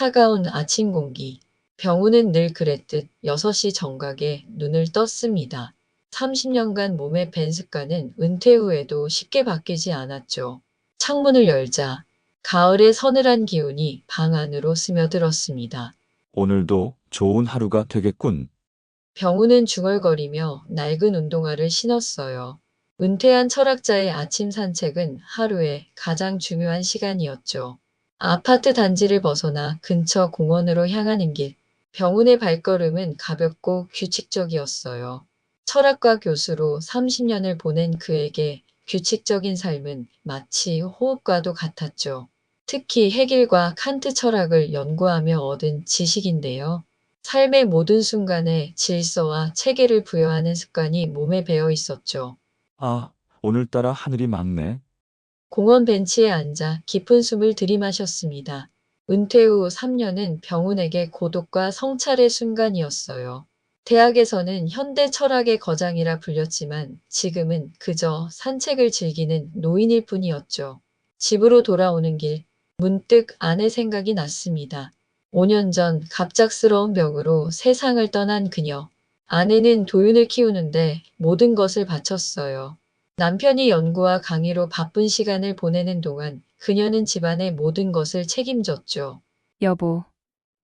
차가운 아침 공기. 병우는 늘 그랬듯 6시 정각에 눈을 떴습니다. 30년간 몸에 밴 습관은 은퇴 후에도 쉽게 바뀌지 않았죠. 창문을 열자 가을의 서늘한 기운이 방 안으로 스며들었습니다. 오늘도 좋은 하루가 되겠군. 병우는 중얼거리며 낡은 운동화를 신었어요. 은퇴한 철학자의 아침 산책은 하루의 가장 중요한 시간이었죠. 아파트 단지를 벗어나 근처 공원으로 향하는 길. 병훈의 발걸음은 가볍고 규칙적이었어요. 철학과 교수로 30년을 보낸 그에게 규칙적인 삶은 마치 호흡과도 같았죠. 특히 헤겔과 칸트 철학을 연구하며 얻은 지식인데요. 삶의 모든 순간에 질서와 체계를 부여하는 습관이 몸에 배어 있었죠. 아, 오늘따라 하늘이 맑네. 공원 벤치에 앉아 깊은 숨을 들이마셨습니다. 은퇴 후 3년은 병훈에게 고독과 성찰의 순간이었어요. 대학에서는 현대 철학의 거장이라 불렸지만 지금은 그저 산책을 즐기는 노인일 뿐이었죠. 집으로 돌아오는 길, 문득 아내 생각이 났습니다. 5년 전 갑작스러운 병으로 세상을 떠난 그녀. 아내는 도윤을 키우는데 모든 것을 바쳤어요. 남편이 연구와 강의로 바쁜 시간을 보내는 동안 그녀는 집안의 모든 것을 책임졌죠. 여보,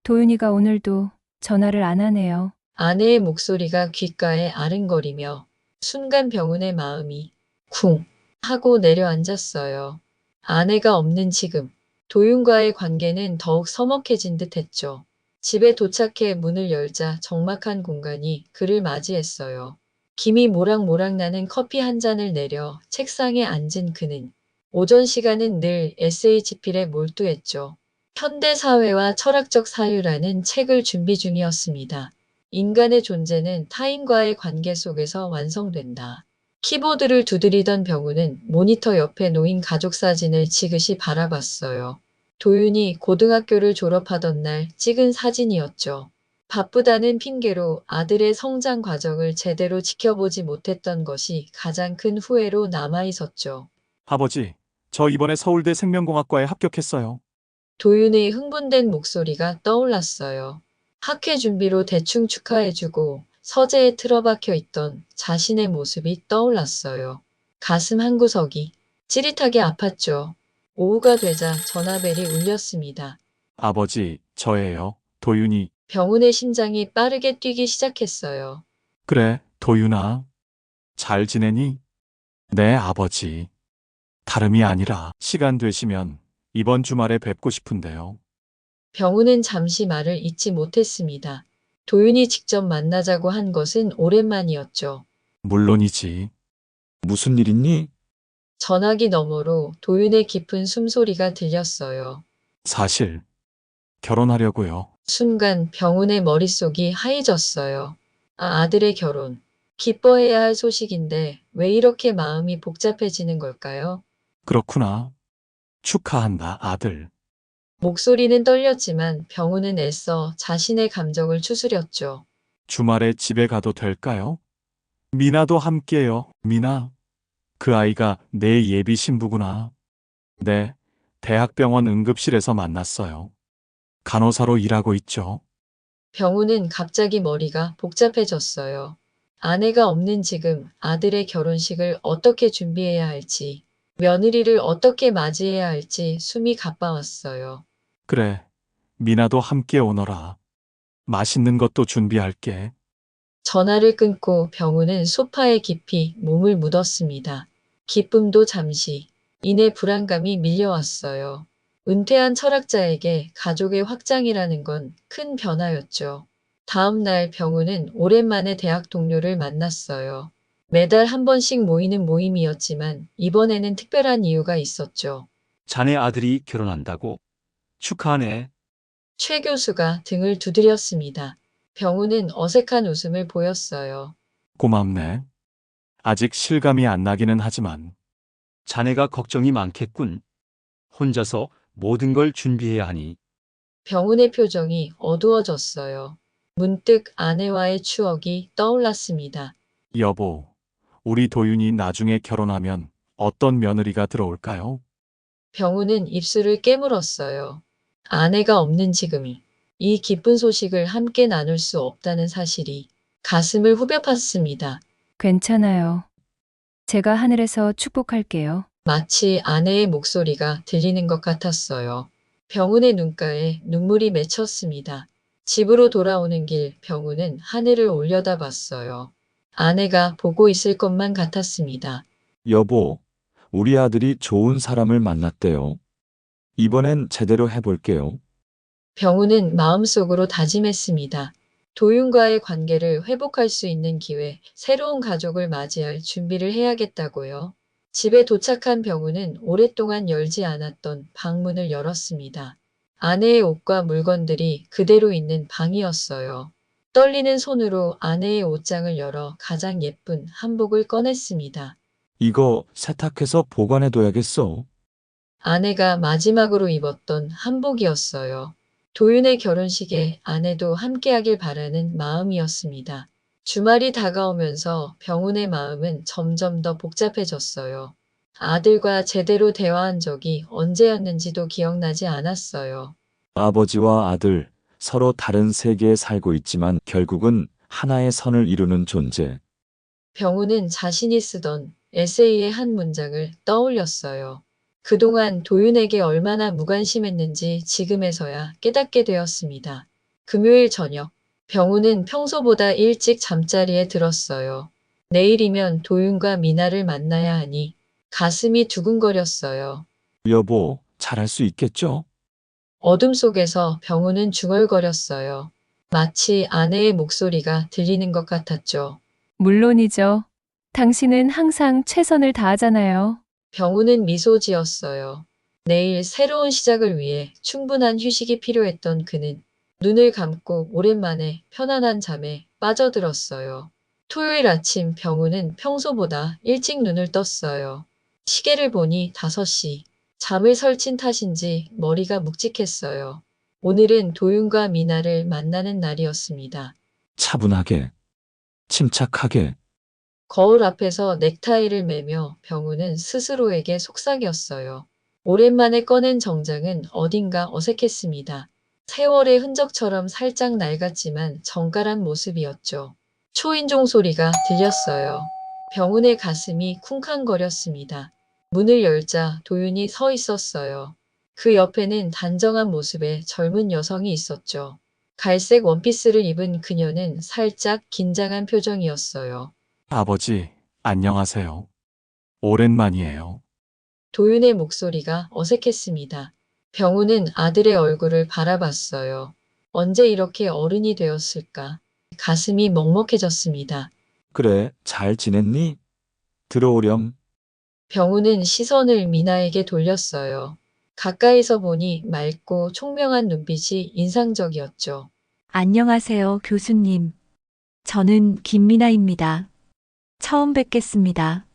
도윤이가 오늘도 전화를 안 하네요. 아내의 목소리가 귓가에 아른거리며 순간 병훈의 마음이 쿵 하고 내려앉았어요. 아내가 없는 지금 도윤과의 관계는 더욱 서먹해진 듯 했죠. 집에 도착해 문을 열자 적막한 공간이 그를 맞이했어요. 김이 모락모락 나는 커피 한 잔을 내려 책상에 앉은 그는 오전 시간은 늘 에세이 집필에 몰두했죠. 현대사회와 철학적 사유라는 책을 준비 중이었습니다. 인간의 존재는 타인과의 관계 속에서 완성된다. 키보드를 두드리던 병우는 모니터 옆에 놓인 가족 사진을 지그시 바라봤어요. 도윤이 고등학교를 졸업하던 날 찍은 사진이었죠. 바쁘다는 핑계로 아들의 성장 과정을 제대로 지켜보지 못했던 것이 가장 큰 후회로 남아 있었죠. 아버지, 저 이번에 서울대 생명공학과에 합격했어요. 도윤의 흥분된 목소리가 떠올랐어요. 학회 준비로 대충 축하해주고 서재에 틀어박혀 있던 자신의 모습이 떠올랐어요. 가슴 한구석이 찌릿하게 아팠죠. 오후가 되자 전화벨이 울렸습니다. 아버지, 저예요. 도윤이. 병훈의 심장이 빠르게 뛰기 시작했어요. 그래, 도윤아. 잘 지내니? 네, 아버지. 다름이 아니라 시간 되시면 이번 주말에 뵙고 싶은데요. 병훈은 잠시 말을 잇지 못했습니다. 도윤이 직접 만나자고 한 것은 오랜만이었죠. 물론이지. 무슨 일 있니? 전화기 너머로 도윤의 깊은 숨소리가 들렸어요. 사실 결혼하려고요. 순간 병훈의 머릿속이 하얘졌어요. 아들의 결혼. 기뻐해야 할 소식인데 왜 이렇게 마음이 복잡해지는 걸까요? 그렇구나. 축하한다, 아들. 목소리는 떨렸지만 병훈은 애써 자신의 감정을 추스렸죠. 주말에 집에 가도 될까요? 미나도 함께요. 미나. 그 아이가 내 예비 신부구나. 네, 대학병원 응급실에서 만났어요. 간호사로 일하고 있죠. 병훈은 갑자기 머리가 복잡해졌어요. 아내가 없는 지금 아들의 결혼식을 어떻게 준비해야 할지, 며느리를 어떻게 맞이해야 할지 숨이 가빠왔어요. 그래, 미나도 함께 오너라. 맛있는 것도 준비할게. 전화를 끊고 병훈은 소파에 깊이 몸을 묻었습니다. 기쁨도 잠시, 이내 불안감이 밀려왔어요. 은퇴한 철학자에게 가족의 확장이라는 건 큰 변화였죠. 다음 날 병훈은 오랜만에 대학 동료를 만났어요. 매달 한 번씩 모이는 모임이었지만 이번에는 특별한 이유가 있었죠. 자네 아들이 결혼한다고? 축하하네. 최 교수가 등을 두드렸습니다. 병훈은 어색한 웃음을 보였어요. 고맙네. 아직 실감이 안 나기는 하지만 자네가 걱정이 많겠군. 혼자서 모든 걸 준비해야 하니. 병훈의 표정이 어두워졌어요. 문득 아내와의 추억이 떠올랐습니다. 여보, 우리 도윤이 나중에 결혼하면 어떤 며느리가 들어올까요? 병훈은 입술을 깨물었어요. 아내가 없는 지금이 이 기쁜 소식을 함께 나눌 수 없다는 사실이 가슴을 후벼 팠습니다. 괜찮아요. 제가 하늘에서 축복할게요. 마치 아내의 목소리가 들리는 것 같았어요. 병훈의 눈가에 눈물이 맺혔습니다. 집으로 돌아오는 길 병훈은 하늘을 올려다봤어요. 아내가 보고 있을 것만 같았습니다. 여보, 우리 아들이 좋은 사람을 만났대요. 이번엔 제대로 해볼게요. 병훈은 마음속으로 다짐했습니다. 도윤과의 관계를 회복할 수 있는 기회, 새로운 가족을 맞이할 준비를 해야겠다고요. 집에 도착한 병훈은 오랫동안 열지 않았던 방문을 열었습니다. 아내의 옷과 물건들이 그대로 있는 방이었어요. 떨리는 손으로 아내의 옷장을 열어 가장 예쁜 한복을 꺼냈습니다. 이거 세탁해서 보관해둬야겠어. 아내가 마지막으로 입었던 한복이었어요. 도윤의 결혼식에 아내도 함께하길 바라는 마음이었습니다. 주말이 다가오면서 병훈의 마음은 점점 더 복잡해졌어요. 아들과 제대로 대화한 적이 언제였는지도 기억나지 않았어요. 아버지와 아들, 서로 다른 세계에 살고 있지만 결국은 하나의 선을 이루는 존재. 병훈은 자신이 쓰던 에세이의 한 문장을 떠올렸어요. 그동안 도윤에게 얼마나 무관심했는지 지금에서야 깨닫게 되었습니다. 금요일 저녁, 병훈은 평소보다 일찍 잠자리에 들었어요. 내일이면 도윤과 미나를 만나야 하니 가슴이 두근거렸어요. 여보, 잘할 수 있겠죠? 어둠 속에서 병훈은 중얼거렸어요. 마치 아내의 목소리가 들리는 것 같았죠. 물론이죠. 당신은 항상 최선을 다하잖아요. 병훈은 미소 지었어요. 내일 새로운 시작을 위해 충분한 휴식이 필요했던 그는 눈을 감고 오랜만에 편안한 잠에 빠져들었어요. 토요일 아침 병훈은 평소보다 일찍 눈을 떴어요. 시계를 보니 5시. 잠을 설친 탓인지 머리가 묵직했어요. 오늘은 도윤과 미나를 만나는 날이었습니다. 차분하게, 침착하게. 거울 앞에서 넥타이를 매며 병훈은 스스로에게 속삭였어요. 오랜만에 꺼낸 정장은 어딘가 어색했습니다. 세월의 흔적처럼 살짝 낡았지만 정갈한 모습이었죠. 초인종 소리가 들렸어요. 병훈의 가슴이 쿵쾅거렸습니다. 문을 열자 도윤이 서 있었어요. 그 옆에는 단정한 모습의 젊은 여성이 있었죠. 갈색 원피스를 입은 그녀는 살짝 긴장한 표정이었어요. 아버지, 안녕하세요. 오랜만이에요. 도윤의 목소리가 어색했습니다. 병훈은 아들의 얼굴을 바라봤어요. 언제 이렇게 어른이 되었을까? 가슴이 먹먹해졌습니다. 그래, 잘 지냈니? 들어오렴. 병훈은 시선을 미나에게 돌렸어요. 가까이서 보니 맑고 총명한 눈빛이 인상적이었죠. 안녕하세요, 교수님. 저는 김미나입니다. 처음 뵙겠습니다.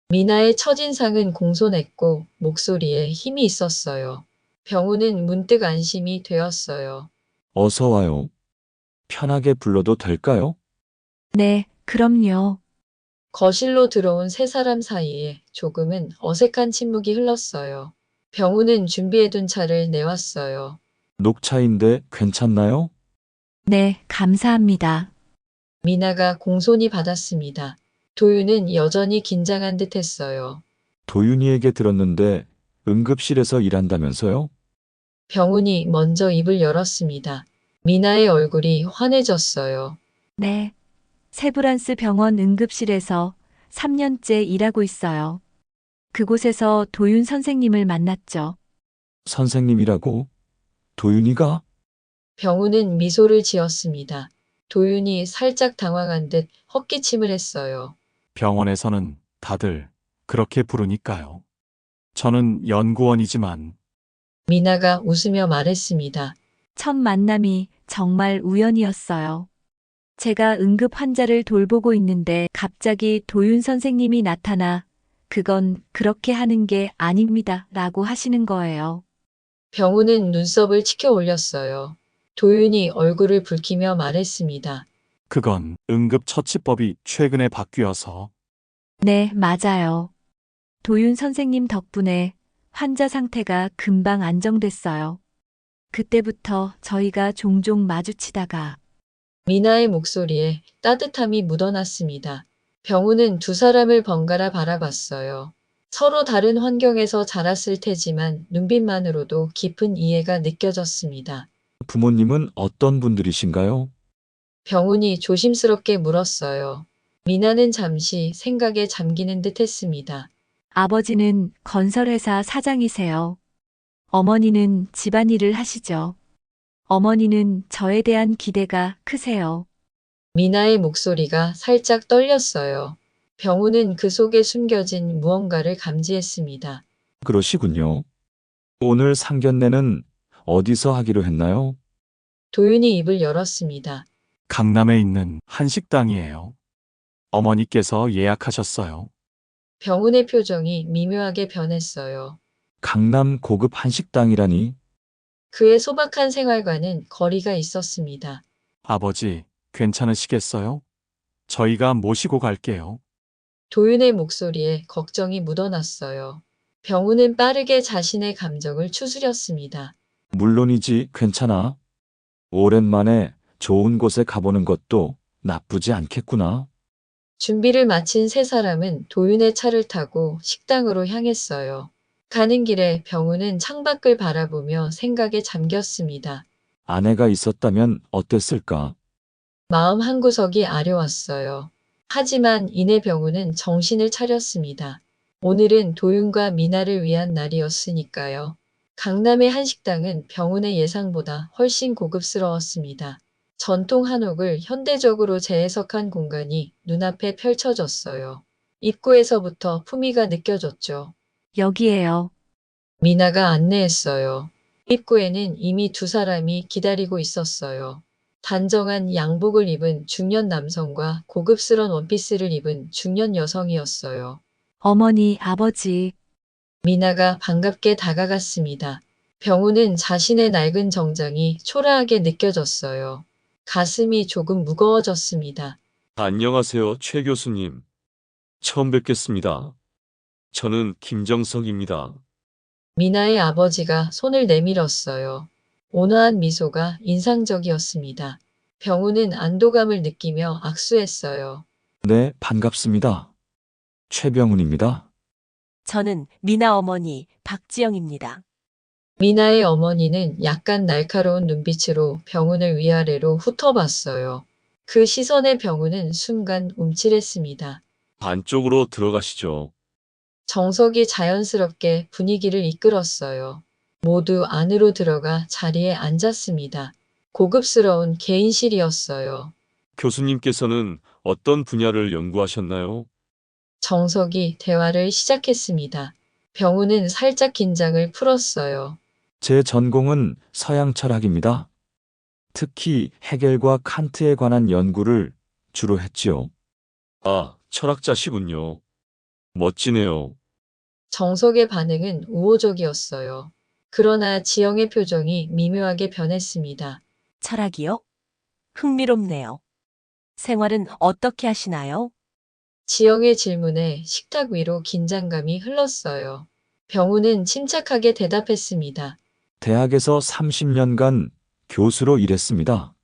미나의 첫인상은 공손했고 목소리에 힘이 있었어요. 병훈은 문득 안심이 되었어요. 어서 와요. 편하게 불러도 될까요? 네, 그럼요. 거실로 들어온 세 사람 사이에 조금은 어색한 침묵이 흘렀어요. 병훈은 준비해둔 차를 내왔어요. 녹차인데 괜찮나요? 네, 감사합니다. 미나가 공손히 받았습니다. 도윤은 여전히 긴장한 듯 했어요. 도윤이에게 들었는데 응급실에서 일한다면서요? 병훈이 먼저 입을 열었습니다. 미나의 얼굴이 환해졌어요. 네. 세브란스 병원 응급실에서 3년째 일하고 있어요. 그곳에서 도윤 선생님을 만났죠. 선생님이라고? 도윤이가? 병훈은 미소를 지었습니다. 도윤이 살짝 당황한 듯 헛기침을 했어요. 병원에서는 다들 그렇게 부르니까요. 저는 연구원이지만 미나가 웃으며 말했습니다. 첫 만남이 정말 우연이었어요. 제가 응급 환자를 돌보고 있는데 갑자기 도윤 선생님이 나타나 그건 그렇게 하는 게 아닙니다. 라고 하시는 거예요. 병훈은 눈썹을 치켜 올렸어요. 도윤이 얼굴을 붉히며 말했습니다. 그건 응급처치법이 최근에 바뀌어서 네, 맞아요. 도윤 선생님 덕분에 환자 상태가 금방 안정됐어요. 그때부터 저희가 종종 마주치다가 미나의 목소리에 따뜻함이 묻어났습니다. 병우는 두 사람을 번갈아 바라봤어요. 서로 다른 환경에서 자랐을 테지만 눈빛만으로도 깊은 이해가 느껴졌습니다. 부모님은 어떤 분들이신가요? 병훈이 조심스럽게 물었어요. 미나는 잠시 생각에 잠기는 듯 했습니다. 아버지는 건설회사 사장이세요. 어머니는 집안일을 하시죠. 어머니는 저에 대한 기대가 크세요. 미나의 목소리가 살짝 떨렸어요. 병훈은 그 속에 숨겨진 무언가를 감지했습니다. 그러시군요. 오늘 상견례는 어디서 하기로 했나요? 도윤이 입을 열었습니다. 강남에 있는 한식당이에요. 어머니께서 예약하셨어요. 병훈의 표정이 미묘하게 변했어요. 강남 고급 한식당이라니. 그의 소박한 생활과는 거리가 있었습니다. 아버지, 괜찮으시겠어요? 저희가 모시고 갈게요. 도윤의 목소리에 걱정이 묻어났어요. 병훈은 빠르게 자신의 감정을 추스렸습니다. 물론이지, 괜찮아. 오랜만에 좋은 곳에 가보는 것도 나쁘지 않겠구나. 준비를 마친 세 사람은 도윤의 차를 타고 식당으로 향했어요. 가는 길에 병훈은 창밖을 바라보며 생각에 잠겼습니다. 아내가 있었다면 어땠을까? 마음 한구석이 아려왔어요. 하지만 이내 병훈은 정신을 차렸습니다. 오늘은 도윤과 미나를 위한 날이었으니까요. 강남의 한식당은 병훈의 예상보다 훨씬 고급스러웠습니다. 전통 한옥을 현대적으로 재해석한 공간이 눈앞에 펼쳐졌어요. 입구에서부터 품위가 느껴졌죠. 여기에요. 미나가 안내했어요. 입구에는 이미 두 사람이 기다리고 있었어요. 단정한 양복을 입은 중년 남성과 고급스런 원피스를 입은 중년 여성이었어요. 어머니, 아버지, 미나가 반갑게 다가갔습니다. 병우는 자신의 낡은 정장이 초라하게 느껴졌어요. 가슴이 조금 무거워졌습니다. 안녕하세요, 최 교수님. 처음 뵙겠습니다. 저는 김정석입니다. 미나의 아버지가 손을 내밀었어요. 온화한 미소가 인상적이었습니다. 병우는 안도감을 느끼며 악수했어요. 네, 반갑습니다. 최병훈입니다. 저는 미나 어머니 박지영입니다. 미나의 어머니는 약간 날카로운 눈빛으로 병훈을 위아래로 훑어봤어요. 그 시선에 병훈은 순간 움찔했습니다. 안쪽으로 들어가시죠. 정석이 자연스럽게 분위기를 이끌었어요. 모두 안으로 들어가 자리에 앉았습니다. 고급스러운 개인실이었어요. 교수님께서는 어떤 분야를 연구하셨나요? 정석이 대화를 시작했습니다. 병우는 살짝 긴장을 풀었어요. 제 전공은 서양 철학입니다. 특히 헤겔과 칸트에 관한 연구를 주로 했지요. 아, 철학자시군요. 멋지네요. 정석의 반응은 우호적이었어요. 그러나 지영의 표정이 미묘하게 변했습니다. 철학이요? 흥미롭네요. 생활은 어떻게 하시나요? 지영의 질문에 식탁 위로 긴장감이 흘렀어요. 병우는 침착하게 대답했습니다. 대학에서 30년간 교수로 일했습니다.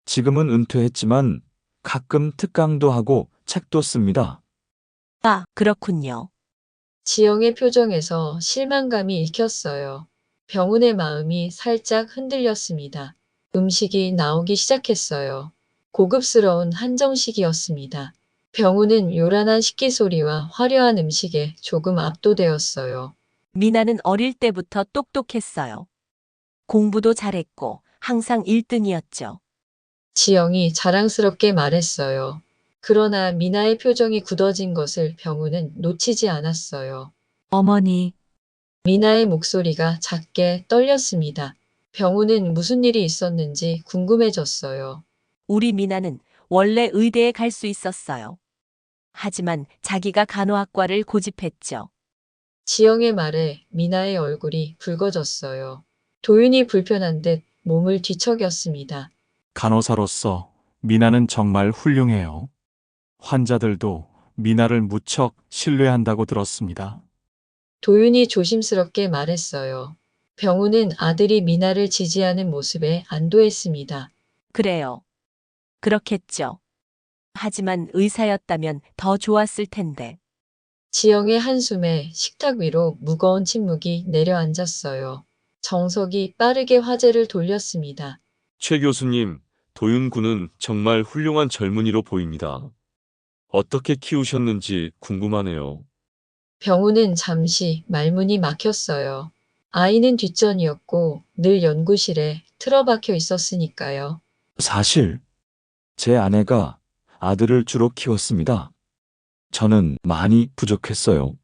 지금은 은퇴했지만 가끔 특강도 하고 책도 씁니다. 아, 그렇군요. 지영의 표정에서 실망감이 읽혔어요. 병훈의 마음이 살짝 흔들렸습니다. 음식이 나오기 시작했어요. 고급스러운 한정식이었습니다. 병훈은 요란한 식기소리와 화려한 음식에 조금 압도되었어요. 미나는 어릴 때부터 똑똑했어요. 공부도 잘했고 항상 1등이었죠. 지영이 자랑스럽게 말했어요. 그러나 미나의 표정이 굳어진 것을 병훈은 놓치지 않았어요. 어머니, 미나의 목소리가 작게 떨렸습니다. 병훈은 무슨 일이 있었는지 궁금해졌어요. 우리 미나는 원래 의대에 갈 수 있었어요. 하지만 자기가 간호학과를 고집했죠. 지영의 말에 미나의 얼굴이 붉어졌어요. 도윤이 불편한 듯 몸을 뒤척였습니다. 간호사로서 미나는 정말 훌륭해요. 환자들도 미나를 무척 신뢰한다고 들었습니다. 도윤이 조심스럽게 말했어요. 병우는 아들이 미나를 지지하는 모습에 안도했습니다. 그래요. 그렇겠죠. 하지만 의사였다면 더 좋았을 텐데. 지영의 한숨에 식탁 위로 무거운 침묵이 내려앉았어요. 정석이 빠르게 화제를 돌렸습니다. 최 교수님, 도윤 군은 정말 훌륭한 젊은이로 보입니다. 어떻게 키우셨는지 궁금하네요. 병우는 잠시 말문이 막혔어요. 아이는 뒷전이었고 늘 연구실에 틀어박혀 있었으니까요. 사실 제 아내가 아들을 주로 키웠습니다. 저는 많이 부족했어요.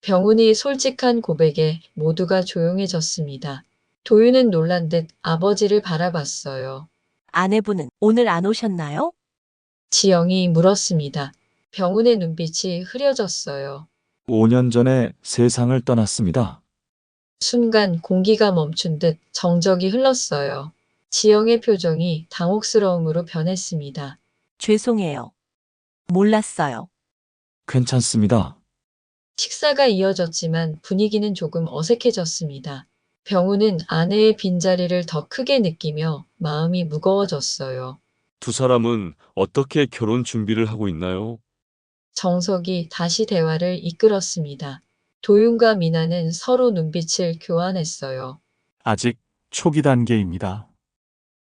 병훈이 솔직한 고백에 모두가 조용해졌습니다. 도윤은 놀란 듯 아버지를 바라봤어요. 아내분은 오늘 안 오셨나요? 지영이 물었습니다. 병훈의 눈빛이 흐려졌어요. 5년 전에 세상을 떠났습니다. 순간 공기가 멈춘 듯 정적이 흘렀어요. 지영의 표정이 당혹스러움으로 변했습니다. 죄송해요. 몰랐어요. 괜찮습니다. 식사가 이어졌지만 분위기는 조금 어색해졌습니다. 병우는 아내의 빈자리를 더 크게 느끼며 마음이 무거워졌어요. 두 사람은 어떻게 결혼 준비를 하고 있나요? 정석이 다시 대화를 이끌었습니다. 도윤과 미나는 서로 눈빛을 교환했어요. 아직 초기 단계입니다.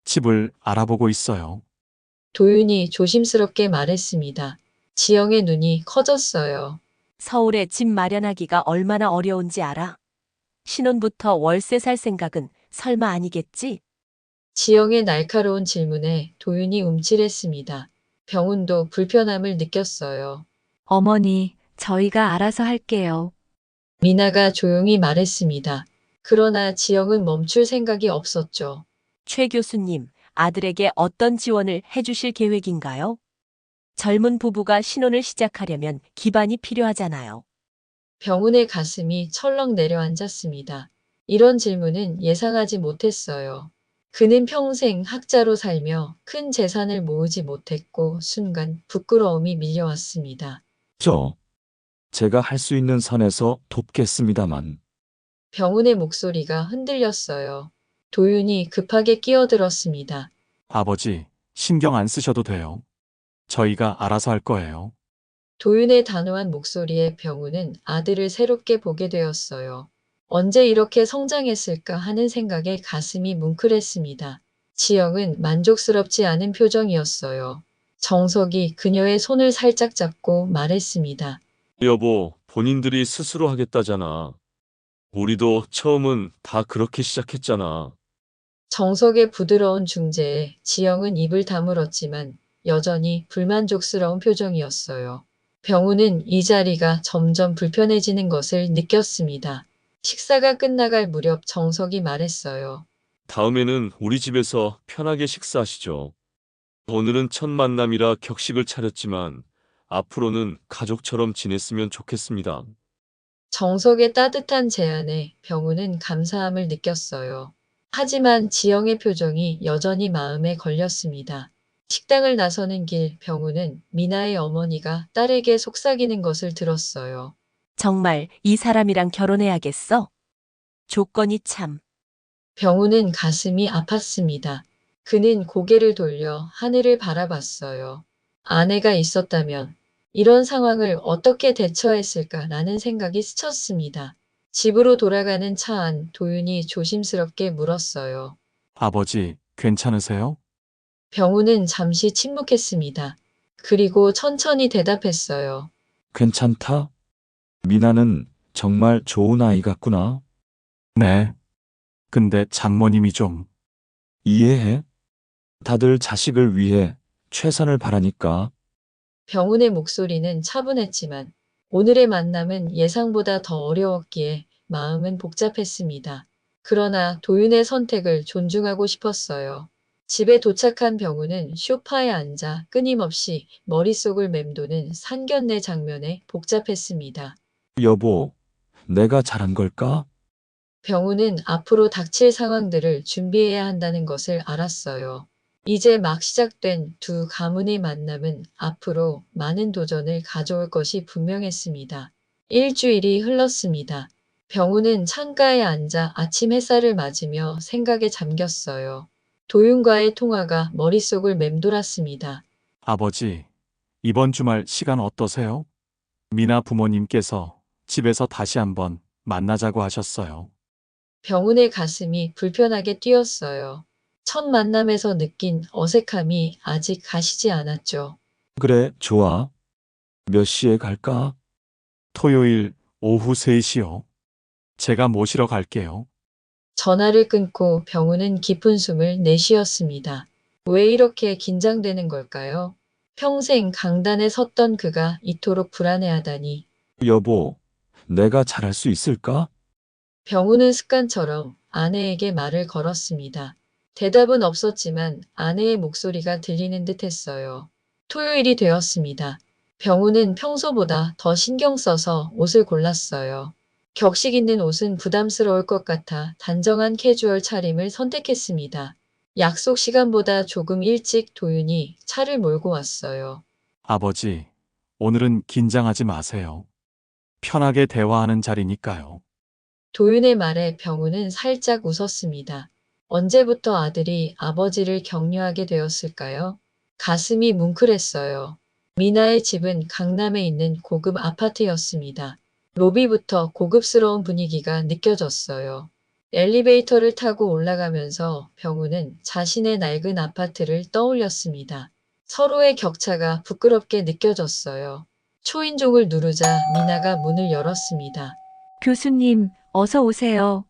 집을 알아보고 있어요. 도윤이 조심스럽게 말했습니다. 지영의 눈이 커졌어요. 서울에 집 마련하기가 얼마나 어려운지 알아? 신혼부터 월세 살 생각은 설마 아니겠지? 지영의 날카로운 질문에 도윤이 움찔했습니다. 병훈도 불편함을 느꼈어요. 어머니, 저희가 알아서 할게요. 미나가 조용히 말했습니다. 그러나 지영은 멈출 생각이 없었죠. 최 교수님, 아들에게 어떤 지원을 해주실 계획인가요? 젊은 부부가 신혼을 시작하려면 기반이 필요하잖아요. 병훈의 가슴이 철렁 내려앉았습니다. 이런 질문은 예상하지 못했어요. 그는 평생 학자로 살며 큰 재산을 모으지 못했고 순간 부끄러움이 밀려왔습니다. 제가 할 수 있는 선에서 돕겠습니다만. 병훈의 목소리가 흔들렸어요. 도윤이 급하게 끼어들었습니다. 아버지, 신경 안 쓰셔도 돼요. 저희가 알아서 할 거예요. 도윤의 단호한 목소리에 병훈은 아들을 새롭게 보게 되었어요. 언제 이렇게 성장했을까 하는 생각에 가슴이 뭉클했습니다. 지영은 만족스럽지 않은 표정이었어요. 정석이 그녀의 손을 살짝 잡고 말했습니다. 여보, 본인들이 스스로 하겠다잖아. 우리도 처음은 다 그렇게 시작했잖아. 정석의 부드러운 중재에 지영은 입을 다물었지만 여전히 불만족스러운 표정이었어요. 병우는 이 자리가 점점 불편해지는 것을 느꼈습니다. 식사가 끝나갈 무렵 정석이 말했어요. 다음에는 우리 집에서 편하게 식사하시죠. 오늘은 첫 만남이라 격식을 차렸지만 앞으로는 가족처럼 지냈으면 좋겠습니다. 정석의 따뜻한 제안에 병우는 감사함을 느꼈어요. 하지만 지영의 표정이 여전히 마음에 걸렸습니다. 식당을 나서는 길 병우는 미나의 어머니가 딸에게 속삭이는 것을 들었어요. 정말 이 사람이랑 결혼해야겠어? 조건이 참. 병우는 가슴이 아팠습니다. 그는 고개를 돌려 하늘을 바라봤어요. 아내가 있었다면 이런 상황을 어떻게 대처했을까라는 생각이 스쳤습니다. 집으로 돌아가는 차 안 도윤이 조심스럽게 물었어요. 아버지, 괜찮으세요? 병우는 잠시 침묵했습니다. 그리고 천천히 대답했어요. 괜찮다? 미나는 정말 좋은 아이 같구나. 네. 근데 장모님이 좀, 이해해? 다들 자식을 위해 최선을 바라니까. 병훈의 목소리는 차분했지만 오늘의 만남은 예상보다 더 어려웠기에 마음은 복잡했습니다. 그러나 도윤의 선택을 존중하고 싶었어요. 집에 도착한 병훈은 소파에 앉아 끊임없이 머릿속을 맴도는 상견례 장면에 복잡했습니다. 여보, 내가 잘한 걸까? 병훈은 앞으로 닥칠 상황들을 준비해야 한다는 것을 알았어요. 이제 막 시작된 두 가문의 만남은 앞으로 많은 도전을 가져올 것이 분명했습니다. 일주일이 흘렀습니다. 병우는 창가에 앉아 아침 햇살을 맞으며 생각에 잠겼어요. 도윤과의 통화가 머릿속을 맴돌았습니다. 아버지, 이번 주말 시간 어떠세요? 미나 부모님께서 집에서 다시 한번 만나자고 하셨어요. 병훈의 가슴이 불편하게 뛰었어요. 첫 만남에서 느낀 어색함이 아직 가시지 않았죠. 그래, 좋아. 몇 시에 갈까? 토요일 오후 3시요. 제가 모시러 갈게요. 전화를 끊고 병훈은 깊은 숨을 내쉬었습니다. 왜 이렇게 긴장되는 걸까요? 평생 강단에 섰던 그가 이토록 불안해하다니. 여보, 내가 잘할 수 있을까? 병훈은 습관처럼 아내에게 말을 걸었습니다. 대답은 없었지만 아내의 목소리가 들리는 듯 했어요. 토요일이 되었습니다. 병훈은 평소보다 더 신경 써서 옷을 골랐어요. 격식 있는 옷은 부담스러울 것 같아 단정한 캐주얼 차림을 선택했습니다. 약속 시간보다 조금 일찍 도윤이 차를 몰고 왔어요. 아버지, 오늘은 긴장하지 마세요. 편하게 대화하는 자리니까요. 도윤의 말에 병훈은 살짝 웃었습니다. 언제부터 아들이 아버지를 격려하게 되었을까요? 가슴이 뭉클했어요. 미나의 집은 강남에 있는 고급 아파트였습니다. 로비부터 고급스러운 분위기가 느껴졌어요. 엘리베이터를 타고 올라가면서 병훈은 자신의 낡은 아파트를 떠올렸습니다. 서로의 격차가 부끄럽게 느껴졌어요. 초인종을 누르자 미나가 문을 열었습니다. 교수님, 어서 오세요.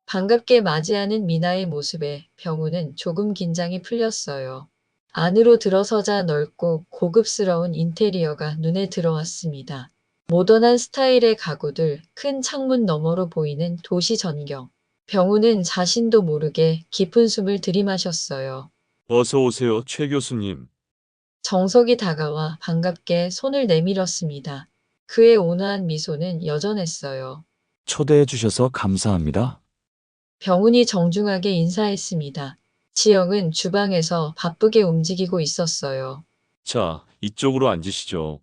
반갑게 맞이하는 미나의 모습에 병훈은 조금 긴장이 풀렸어요. 안으로 들어서자 넓고 고급스러운 인테리어가 눈에 들어왔습니다. 모던한 스타일의 가구들, 큰 창문 너머로 보이는 도시 전경. 병훈은 자신도 모르게 깊은 숨을 들이마셨어요. 어서 오세요, 최 교수님. 정석이 다가와 반갑게 손을 내밀었습니다. 그의 온화한 미소는 여전했어요. 초대해 주셔서 감사합니다. 병훈이 정중하게 인사했습니다. 지영은 주방에서 바쁘게 움직이고 있었어요. 자, 이쪽으로 앉으시죠.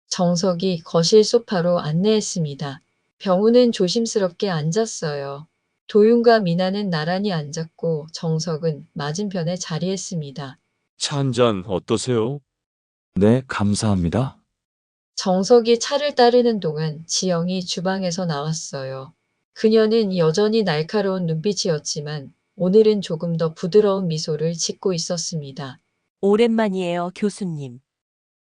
정석이 거실 소파로 안내했습니다. 병훈은 조심스럽게 앉았어요. 도윤과 미나는 나란히 앉았고 정석은 맞은편에 자리했습니다. 차 한 잔 어떠세요? 네, 감사합니다. 정석이 차를 따르는 동안 지영이 주방에서 나왔어요. 그녀는 여전히 날카로운 눈빛이었지만 오늘은 조금 더 부드러운 미소를 짓고 있었습니다. 오랜만이에요, 교수님.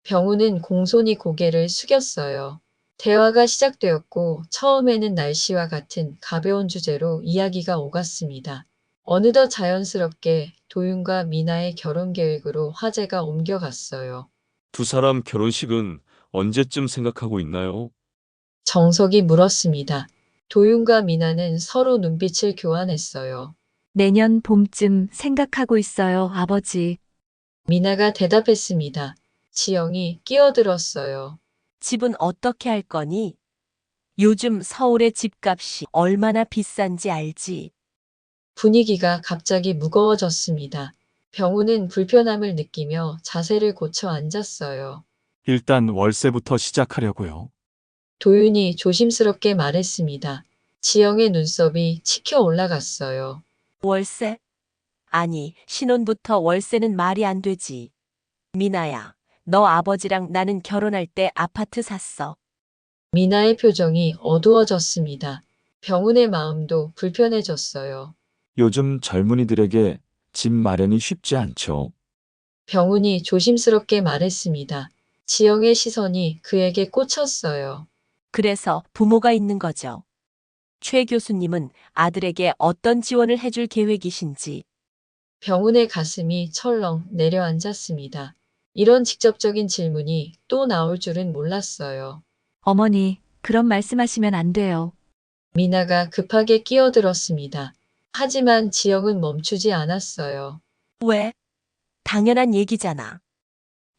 병우는 공손히 고개를 숙였어요. 대화가 시작되었고 처음에는 날씨와 같은 가벼운 주제로 이야기가 오갔습니다. 어느덧 자연스럽게 도윤과 미나의 결혼 계획으로 화제가 옮겨갔어요. 두 사람 결혼식은 언제쯤 생각하고 있나요? 정석이 물었습니다. 도윤과 미나는 서로 눈빛을 교환했어요. 내년 봄쯤 생각하고 있어요, 아버지. 미나가 대답했습니다. 지영이 끼어들었어요. 집은 어떻게 할 거니? 요즘 서울의 집값이 얼마나 비싼지 알지? 분위기가 갑자기 무거워졌습니다. 병우는 불편함을 느끼며 자세를 고쳐 앉았어요. 일단 월세부터 시작하려고요. 도윤이 조심스럽게 말했습니다. 지영의 눈썹이 치켜 올라갔어요. 월세? 아니, 신혼부터 월세는 말이 안 되지. 미나야, 너 아버지랑 나는 결혼할 때 아파트 샀어. 미나의 표정이 어두워졌습니다. 병훈의 마음도 불편해졌어요. 요즘 젊은이들에게 집 마련이 쉽지 않죠. 병훈이 조심스럽게 말했습니다. 지영의 시선이 그에게 꽂혔어요. 그래서 부모가 있는 거죠. 최 교수님은 아들에게 어떤 지원을 해줄 계획이신지. 병훈의 가슴이 철렁 내려앉았습니다. 이런 직접적인 질문이 또 나올 줄은 몰랐어요. 어머니, 그런 말씀하시면 안 돼요. 미나가 급하게 끼어들었습니다. 하지만 지영은 멈추지 않았어요. 왜? 당연한 얘기잖아.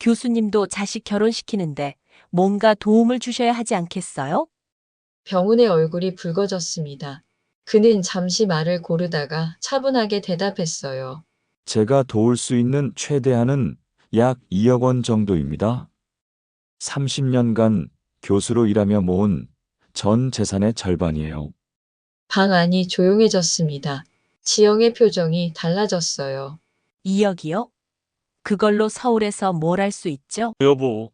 교수님도 자식 결혼시키는데 뭔가 도움을 주셔야 하지 않겠어요? 병훈의 얼굴이 붉어졌습니다. 그는 잠시 말을 고르다가 차분하게 대답했어요. 제가 도울 수 있는 최대한은 약 2억 원 정도입니다. 30년간 교수로 일하며 모은 전 재산의 절반이에요. 방 안이 조용해졌습니다. 지영의 표정이 달라졌어요. 2억이요? 그걸로 서울에서 뭘 할 수 있죠? 여보,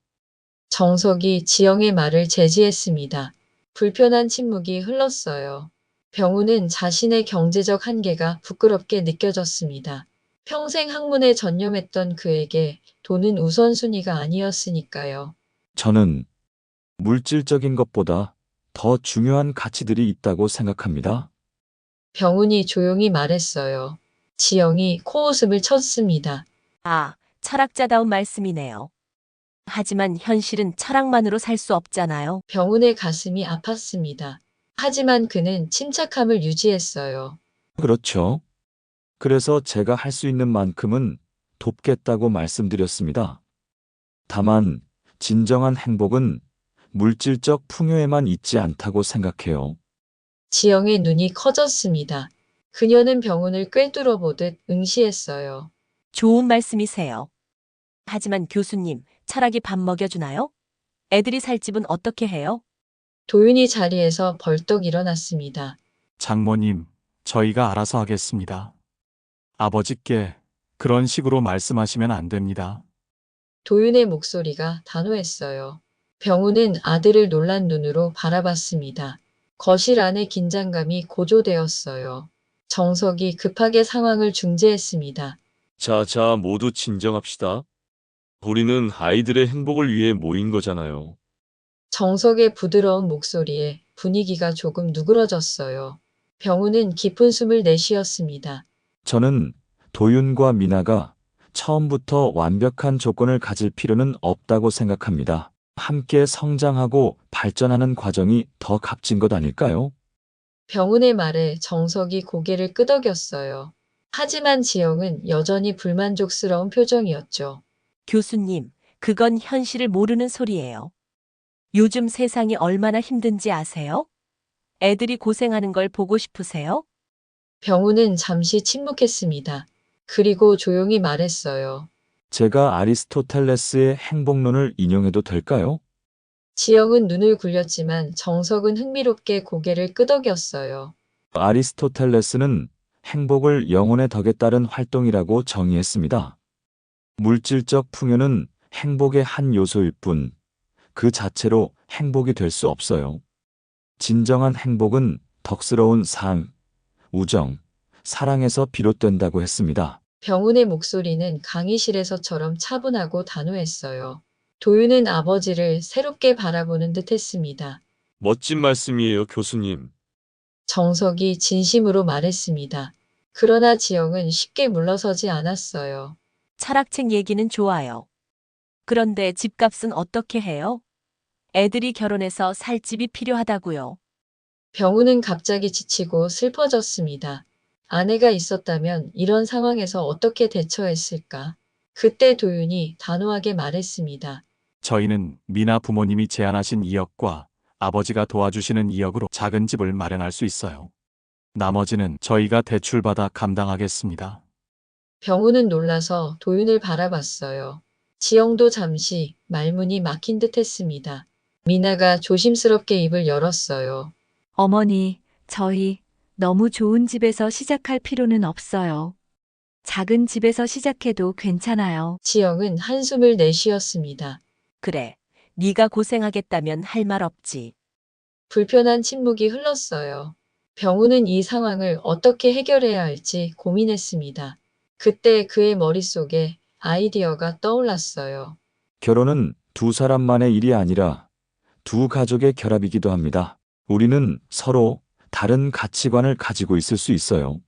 정석이 지영의 말을 제지했습니다. 불편한 침묵이 흘렀어요. 병우는 자신의 경제적 한계가 부끄럽게 느껴졌습니다. 평생 학문에 전념했던 그에게 돈은 우선순위가 아니었으니까요. 저는 물질적인 것보다 더 중요한 가치들이 있다고 생각합니다. 병훈이 조용히 말했어요. 지영이 코웃음을 쳤습니다. 아, 철학자다운 말씀이네요. 하지만 현실은 철학만으로 살 수 없잖아요. 병훈의 가슴이 아팠습니다. 하지만 그는 침착함을 유지했어요. 그렇죠. 그래서 제가 할 수 있는 만큼은 돕겠다고 말씀드렸습니다. 다만 진정한 행복은 물질적 풍요에만 있지 않다고 생각해요. 지영의 눈이 커졌습니다. 그녀는 병훈을 꿰뚫어 보듯 응시했어요. 좋은 말씀이세요. 하지만 교수님, 철학이 밥 먹여주나요? 애들이 살 집은 어떻게 해요? 도윤이 자리에서 벌떡 일어났습니다. 장모님, 저희가 알아서 하겠습니다. 아버지께 그런 식으로 말씀하시면 안 됩니다. 도윤의 목소리가 단호했어요. 병훈은 아들을 놀란 눈으로 바라봤습니다. 거실 안의 긴장감이 고조되었어요. 정석이 급하게 상황을 중재했습니다. 자, 모두 진정합시다. 우리는 아이들의 행복을 위해 모인 거잖아요. 정석의 부드러운 목소리에 분위기가 조금 누그러졌어요. 병훈은 깊은 숨을 내쉬었습니다. 저는 도윤과 미나가 처음부터 완벽한 조건을 가질 필요는 없다고 생각합니다. 함께 성장하고 발전하는 과정이 더 값진 것 아닐까요? 병훈의 말에 정석이 고개를 끄덕였어요. 하지만 지영은 여전히 불만족스러운 표정이었죠. 교수님, 그건 현실을 모르는 소리예요. 요즘 세상이 얼마나 힘든지 아세요? 애들이 고생하는 걸 보고 싶으세요? 병훈은 잠시 침묵했습니다. 그리고 조용히 말했어요. 제가 아리스토텔레스의 행복론을 인용해도 될까요? 지영은 눈을 굴렸지만 정석은 흥미롭게 고개를 끄덕였어요. 아리스토텔레스는 행복을 영혼의 덕에 따른 활동이라고 정의했습니다. 물질적 풍요는 행복의 한 요소일 뿐, 그 자체로 행복이 될 수 없어요. 진정한 행복은 덕스러운 삶, 우정, 사랑에서 비롯된다고 했습니다. 병훈의 목소리는 강의실에서처럼 차분하고 단호했어요. 도윤은 아버지를 새롭게 바라보는 듯 했습니다. 멋진 말씀이에요, 교수님. 정석이 진심으로 말했습니다. 그러나 지영은 쉽게 물러서지 않았어요. 철학책 얘기는 좋아요. 그런데 집값은 어떻게 해요? 애들이 결혼해서 살 집이 필요하다고요. 병훈은 갑자기 지치고 슬퍼졌습니다. 아내가 있었다면 이런 상황에서 어떻게 대처했을까? 그때 도윤이 단호하게 말했습니다. 저희는 미나 부모님이 제안하신 2억과 아버지가 도와주시는 2억으로 작은 집을 마련할 수 있어요. 나머지는 저희가 대출받아 감당하겠습니다. 병훈은 놀라서 도윤을 바라봤어요. 지영도 잠시 말문이 막힌 듯 했습니다. 미나가 조심스럽게 입을 열었어요. 어머니, 저희 너무 좋은 집에서 시작할 필요는 없어요. 작은 집에서 시작해도 괜찮아요. 지영은 한숨을 내쉬었습니다. 그래, 네가 고생하겠다면 할 말 없지. 불편한 침묵이 흘렀어요. 병훈은 이 상황을 어떻게 해결해야 할지 고민했습니다. 그때 그의 머릿속에 아이디어가 떠올랐어요. 결혼은 두 사람만의 일이 아니라 두 가족의 결합이기도 합니다. 우리는 서로 다른 가치관을 가지고 있을 수 있어요.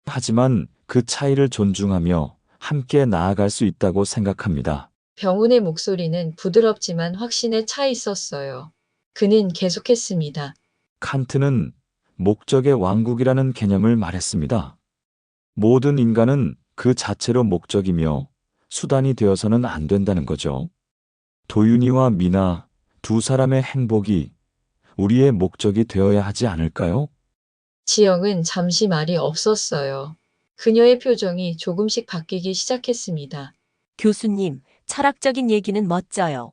하지만 그 차이를 존중하며 함께 나아갈 수 있다고 생각합니다. 병훈의 목소리는 부드럽지만 확신에 차 있었어요. 그는 계속했습니다. 칸트는 목적의 왕국이라는 개념을 말했습니다. 모든 인간은 그 자체로 목적이며 수단이 되어서는 안 된다는 거죠. 도윤이와 미나 두 사람의 행복이 우리의 목적이 되어야 하지 않을까요? 지영은 잠시 말이 없었어요. 그녀의 표정이 조금씩 바뀌기 시작했습니다. 교수님, 철학적인 얘기는 멋져요.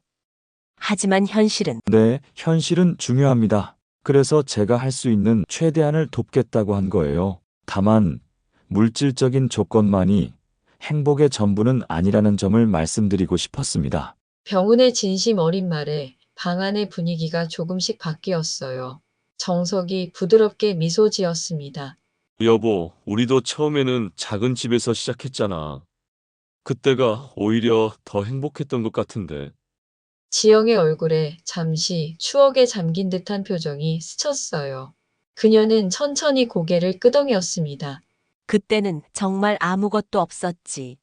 하지만 현실은 네, 현실은 중요합니다. 그래서 제가 할 수 있는 최대한을 돕겠다고 한 거예요. 다만 물질적인 조건만이 행복의 전부는 아니라는 점을 말씀드리고 싶었습니다. 병훈의 진심 어린 말에 방 안의 분위기가 조금씩 바뀌었어요. 정석이 부드럽게 미소 지었습니다. 여보, 우리도 처음에는 작은 집에서 시작했잖아. 그때가 오히려 더 행복했던 것 같은데. 지영의 얼굴에 잠시 추억에 잠긴 듯한 표정이 스쳤어요. 그녀는 천천히 고개를 끄덕였습니다. 그때는 정말 아무것도 없었지.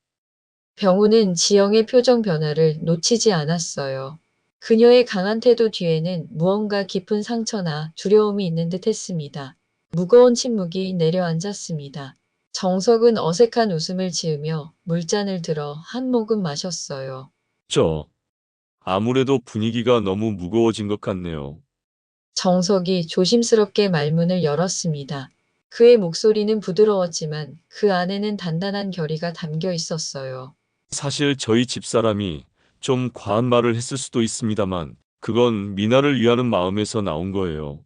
병우는 지영의 표정 변화를 놓치지 않았어요. 그녀의 강한 태도 뒤에는 무언가 깊은 상처나 두려움이 있는 듯 했습니다. 무거운 침묵이 내려앉았습니다. 정석은 어색한 웃음을 지으며 물잔을 들어 한 모금 마셨어요. 아무래도 분위기가 너무 무거워진 것 같네요. 정석이 조심스럽게 말문을 열었습니다. 그의 목소리는 부드러웠지만 그 안에는 단단한 결의가 담겨 있었어요. 사실 저희 집사람이 좀 과한 말을 했을 수도 있습니다만, 그건 미나를 위하는 마음에서 나온 거예요.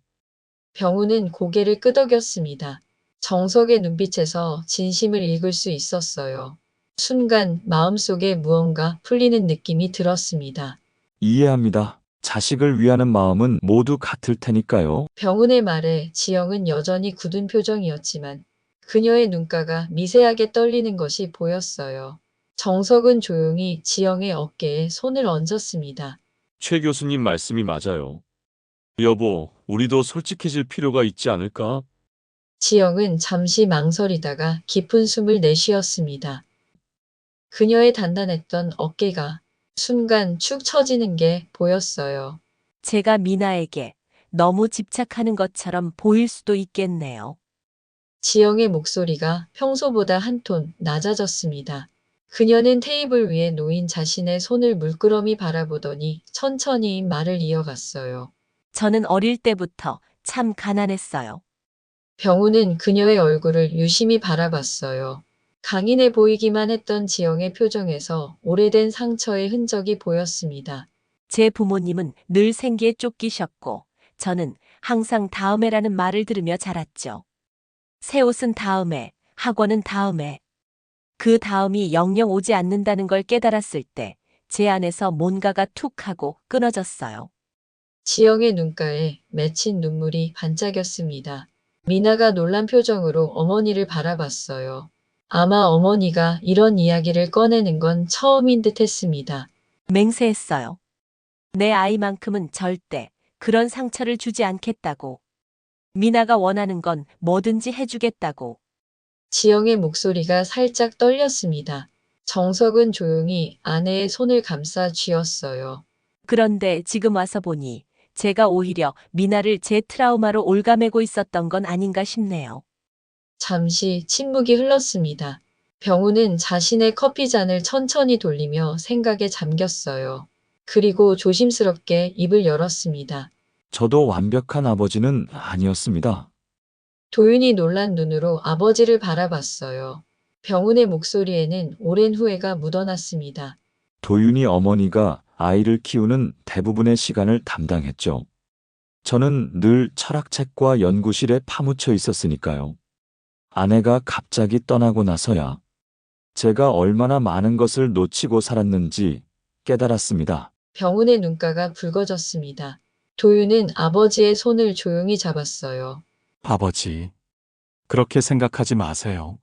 병우는 고개를 끄덕였습니다. 정석의 눈빛에서 진심을 읽을 수 있었어요. 순간 마음속에 무언가 풀리는 느낌이 들었습니다. 이해합니다. 자식을 위하는 마음은 모두 같을 테니까요. 병훈의 말에 지영은 여전히 굳은 표정이었지만 그녀의 눈가가 미세하게 떨리는 것이 보였어요. 정석은 조용히 지영의 어깨에 손을 얹었습니다. 최 교수님 말씀이 맞아요. 여보, 우리도 솔직해질 필요가 있지 않을까? 지영은 잠시 망설이다가 깊은 숨을 내쉬었습니다. 그녀의 단단했던 어깨가 순간 축 처지는 게 보였어요. 제가 미나에게 너무 집착하는 것처럼 보일 수도 있겠네요. 지영의 목소리가 평소보다 한 톤 낮아졌습니다. 그녀는 테이블 위에 놓인 자신의 손을 물끄러미 바라보더니 천천히 말을 이어갔어요. 저는 어릴 때부터 참 가난했어요. 병우는 그녀의 얼굴을 유심히 바라봤어요. 강인해 보이기만 했던 지영의 표정에서 오래된 상처의 흔적이 보였습니다. 제 부모님은 늘 생계에 쫓기셨고, 저는 항상 다음에라는 말을 들으며 자랐죠. 새 옷은 다음에, 학원은 다음에. 그 다음이 영영 오지 않는다는 걸 깨달았을 때, 제 안에서 뭔가가 툭 하고 끊어졌어요. 지영의 눈가에 맺힌 눈물이 반짝였습니다. 미나가 놀란 표정으로 어머니를 바라봤어요. 아마 어머니가 이런 이야기를 꺼내는 건 처음인 듯 했습니다. 맹세했어요. 내 아이만큼은 절대 그런 상처를 주지 않겠다고. 미나가 원하는 건 뭐든지 해주겠다고. 지영의 목소리가 살짝 떨렸습니다. 정석은 조용히 아내의 손을 감싸 쥐었어요. 그런데 지금 와서 보니 제가 오히려 미나를 제 트라우마로 올가매고 있었던 건 아닌가 싶네요. 잠시 침묵이 흘렀습니다. 병우는 자신의 커피잔을 천천히 돌리며 생각에 잠겼어요. 그리고 조심스럽게 입을 열었습니다. 저도 완벽한 아버지는 아니었습니다. 도윤이 놀란 눈으로 아버지를 바라봤어요. 병훈의 목소리에는 오랜 후회가 묻어났습니다. 도윤이 어머니가 아이를 키우는 대부분의 시간을 담당했죠. 저는 늘 철학책과 연구실에 파묻혀 있었으니까요. 아내가 갑자기 떠나고 나서야 제가 얼마나 많은 것을 놓치고 살았는지 깨달았습니다. 병훈의 눈가가 붉어졌습니다. 도윤은 아버지의 손을 조용히 잡았어요. 아버지, 그렇게 생각하지 마세요.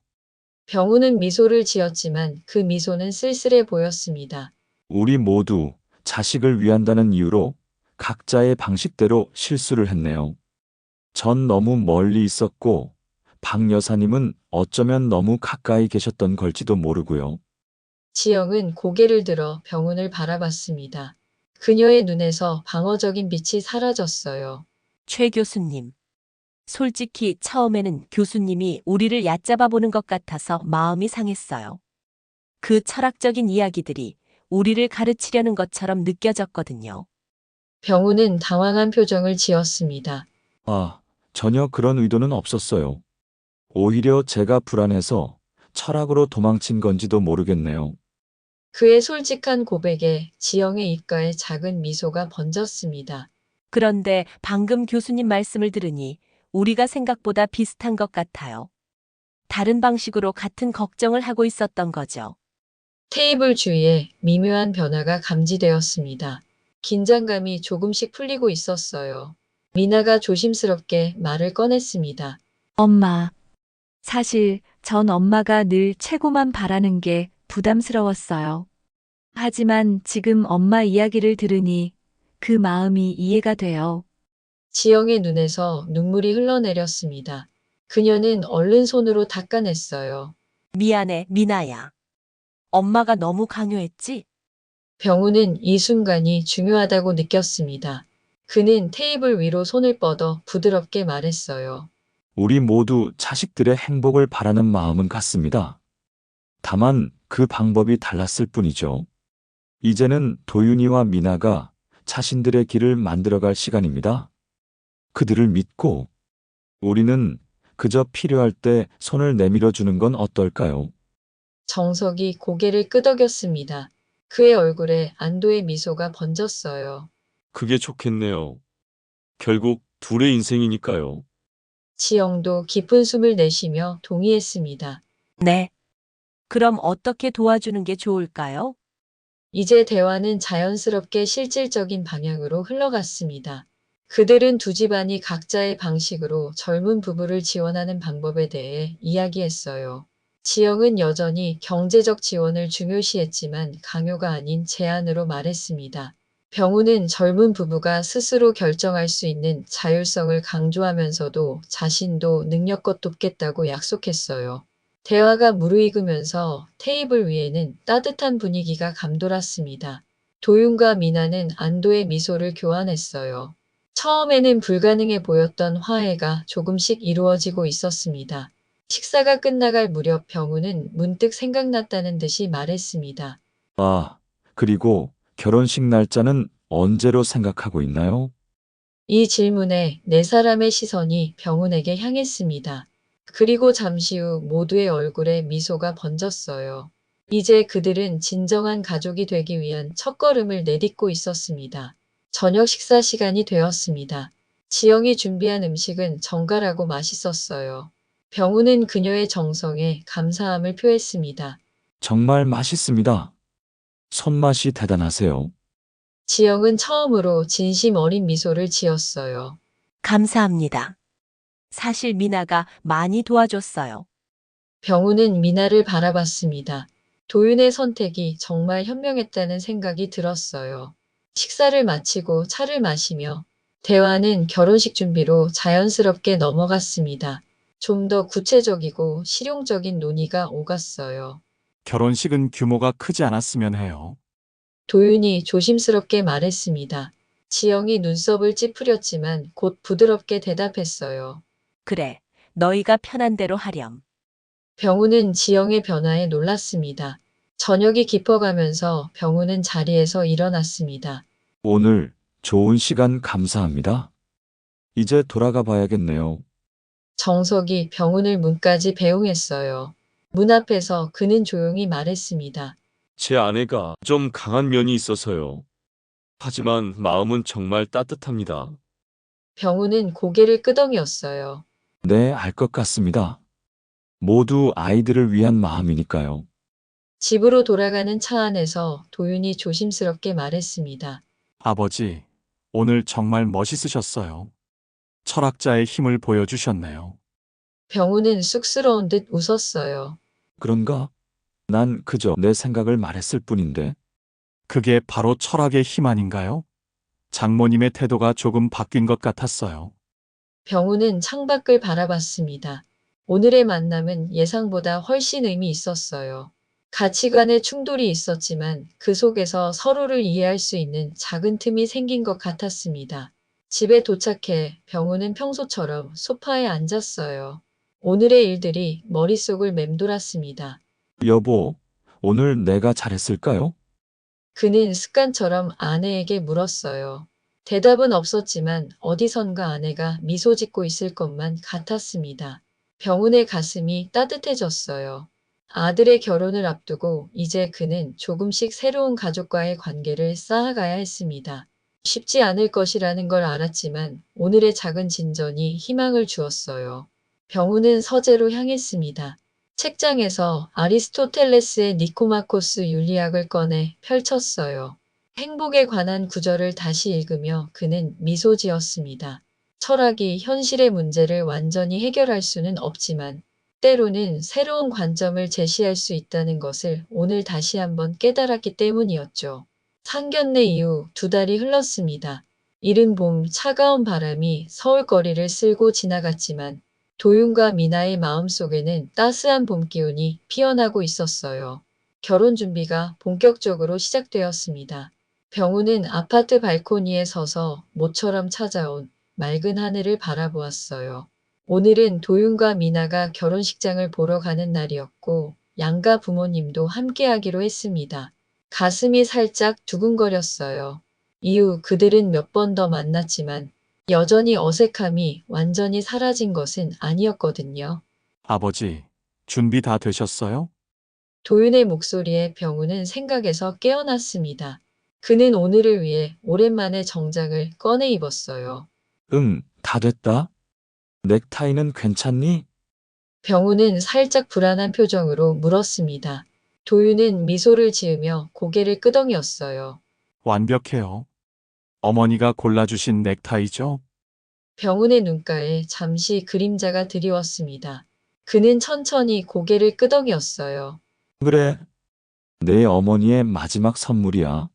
병훈은 미소를 지었지만 그 미소는 쓸쓸해 보였습니다. 우리 모두 자식을 위한다는 이유로 각자의 방식대로 실수를 했네요. 전 너무 멀리 있었고 박 여사님은 어쩌면 너무 가까이 계셨던 걸지도 모르고요. 지영은 고개를 들어 병훈을 바라봤습니다. 그녀의 눈에서 방어적인 빛이 사라졌어요. 최 교수님. 솔직히 처음에는 교수님이 우리를 얕잡아 보는 것 같아서 마음이 상했어요. 그 철학적인 이야기들이 우리를 가르치려는 것처럼 느껴졌거든요. 병훈은 당황한 표정을 지었습니다. 전혀 그런 의도는 없었어요. 오히려 제가 불안해서 철학으로 도망친 건지도 모르겠네요. 그의 솔직한 고백에 지영의 입가에 작은 미소가 번졌습니다. 그런데 방금 교수님 말씀을 들으니 우리가 생각보다 비슷한 것 같아요. 다른 방식으로 같은 걱정을 하고 있었던 거죠. 테이블 주위에 미묘한 변화가 감지되었습니다. 긴장감이 조금씩 풀리고 있었어요. 미나가 조심스럽게 말을 꺼냈습니다. 엄마. 사실 전 엄마가 늘 최고만 바라는 게 부담스러웠어요. 하지만 지금 엄마 이야기를 들으니 그 마음이 이해가 돼요. 지영의 눈에서 눈물이 흘러내렸습니다. 그녀는 얼른 손으로 닦아냈어요. 미안해, 미나야. 엄마가 너무 강요했지? 병우는 이 순간이 중요하다고 느꼈습니다. 그는 테이블 위로 손을 뻗어 부드럽게 말했어요. 우리 모두 자식들의 행복을 바라는 마음은 같습니다. 다만 그 방법이 달랐을 뿐이죠. 이제는 도윤이와 미나가 자신들의 길을 만들어갈 시간입니다. 그들을 믿고 우리는 그저 필요할 때 손을 내밀어 주는 건 어떨까요? 정석이 고개를 끄덕였습니다. 그의 얼굴에 안도의 미소가 번졌어요. 그게 좋겠네요. 결국 둘의 인생이니까요. 지영도 깊은 숨을 내쉬며 동의했습니다. 네. 그럼 어떻게 도와주는 게 좋을까요? 이제 대화는 자연스럽게 실질적인 방향으로 흘러갔습니다. 그들은 두 집안이 각자의 방식으로 젊은 부부를 지원하는 방법에 대해 이야기했어요. 지영은 여전히 경제적 지원을 중요시했지만 강요가 아닌 제안으로 말했습니다. 병우는 젊은 부부가 스스로 결정할 수 있는 자율성을 강조하면서도 자신도 능력껏 돕겠다고 약속했어요. 대화가 무르익으면서 테이블 위에는 따뜻한 분위기가 감돌았습니다. 도윤과 미나는 안도의 미소를 교환했어요. 처음에는 불가능해 보였던 화해가 조금씩 이루어지고 있었습니다. 식사가 끝나갈 무렵 병우는 문득 생각났다는 듯이 말했습니다. 아, 그리고 결혼식 날짜는 언제로 생각하고 있나요? 이 질문에 네 사람의 시선이 병훈에게 향했습니다. 그리고 잠시 후 모두의 얼굴에 미소가 번졌어요. 이제 그들은 진정한 가족이 되기 위한 첫걸음을 내딛고 있었습니다. 저녁 식사 시간이 되었습니다. 지영이 준비한 음식은 정갈하고 맛있었어요. 병훈은 그녀의 정성에 감사함을 표했습니다. 정말 맛있습니다. 손맛이 대단하세요. 지영은 처음으로 진심 어린 미소를 지었어요. 감사합니다. 사실 미나가 많이 도와줬어요. 병우는 미나를 바라봤습니다. 도윤의 선택이 정말 현명했다는 생각이 들었어요. 식사를 마치고 차를 마시며 대화는 결혼식 준비로 자연스럽게 넘어갔습니다. 좀 더 구체적이고 실용적인 논의가 오갔어요. 결혼식은 규모가 크지 않았으면 해요. 도윤이 조심스럽게 말했습니다. 지영이 눈썹을 찌푸렸지만 곧 부드럽게 대답했어요. 그래, 너희가 편한 대로 하렴. 병우는 지영의 변화에 놀랐습니다. 저녁이 깊어가면서 병우는 자리에서 일어났습니다. 오늘 좋은 시간 감사합니다. 이제 돌아가 봐야겠네요. 정석이 병훈을 문까지 배웅했어요. 문 앞에서 그는 조용히 말했습니다. 제 아내가 좀 강한 면이 있어서요. 하지만 마음은 정말 따뜻합니다. 병훈은 고개를 끄덕였어요. 네, 알 것 같습니다. 모두 아이들을 위한 마음이니까요. 집으로 돌아가는 차 안에서 도윤이 조심스럽게 말했습니다. 아버지, 오늘 정말 멋있으셨어요. 철학자의 힘을 보여주셨네요. 병훈은 쑥스러운 듯 웃었어요. 그런가? 난 그저 내 생각을 말했을 뿐인데. 그게 바로 철학의 힘 아닌가요? 장모님의 태도가 조금 바뀐 것 같았어요. 병훈은 창밖을 바라봤습니다. 오늘의 만남은 예상보다 훨씬 의미 있었어요. 가치관의 충돌이 있었지만 그 속에서 서로를 이해할 수 있는 작은 틈이 생긴 것 같았습니다. 집에 도착해 병훈은 평소처럼 소파에 앉았어요. 오늘의 일들이 머릿속을 맴돌았습니다. 여보, 오늘 내가 잘했을까요? 그는 습관처럼 아내에게 물었어요. 대답은 없었지만 어디선가 아내가 미소 짓고 있을 것만 같았습니다. 병훈의 가슴이 따뜻해졌어요. 아들의 결혼을 앞두고 이제 그는 조금씩 새로운 가족과의 관계를 쌓아가야 했습니다. 쉽지 않을 것이라는 걸 알았지만 오늘의 작은 진전이 희망을 주었어요. 병우는 서재로 향했습니다. 책장에서 아리스토텔레스의 니코마코스 윤리학을 꺼내 펼쳤어요. 행복에 관한 구절을 다시 읽으며 그는 미소 지었습니다. 철학이 현실의 문제를 완전히 해결할 수는 없지만 때로는 새로운 관점을 제시할 수 있다는 것을 오늘 다시 한번 깨달았기 때문이었죠. 상견례 이후 2달이 흘렀습니다. 이른 봄 차가운 바람이 서울 거리를 쓸고 지나갔지만 도윤과 미나의 마음속에는 따스한 봄 기운이 피어나고 있었어요. 결혼 준비가 본격적으로 시작되었습니다. 병우는 아파트 발코니에 서서 모처럼 찾아온 맑은 하늘을 바라보았어요. 오늘은 도윤과 미나가 결혼식장을 보러 가는 날이었고 양가 부모님도 함께하기로 했습니다. 가슴이 살짝 두근거렸어요. 이후 그들은 몇 번 더 만났지만 여전히 어색함이 완전히 사라진 것은 아니었거든요. 아버지, 준비 다 되셨어요? 도윤의 목소리에 병우는 생각에서 깨어났습니다. 그는 오늘을 위해 오랜만에 정장을 꺼내 입었어요. 응, 다 됐다. 넥타이는 괜찮니? 병우는 살짝 불안한 표정으로 물었습니다. 도윤은 미소를 지으며 고개를 끄덕였어요. 완벽해요. 어머니가 골라주신 넥타이죠? 병훈의 눈가에 잠시 그림자가 드리웠습니다. 그는 천천히 고개를 끄덕였어요. 그래. 내 어머니의 마지막 선물이야.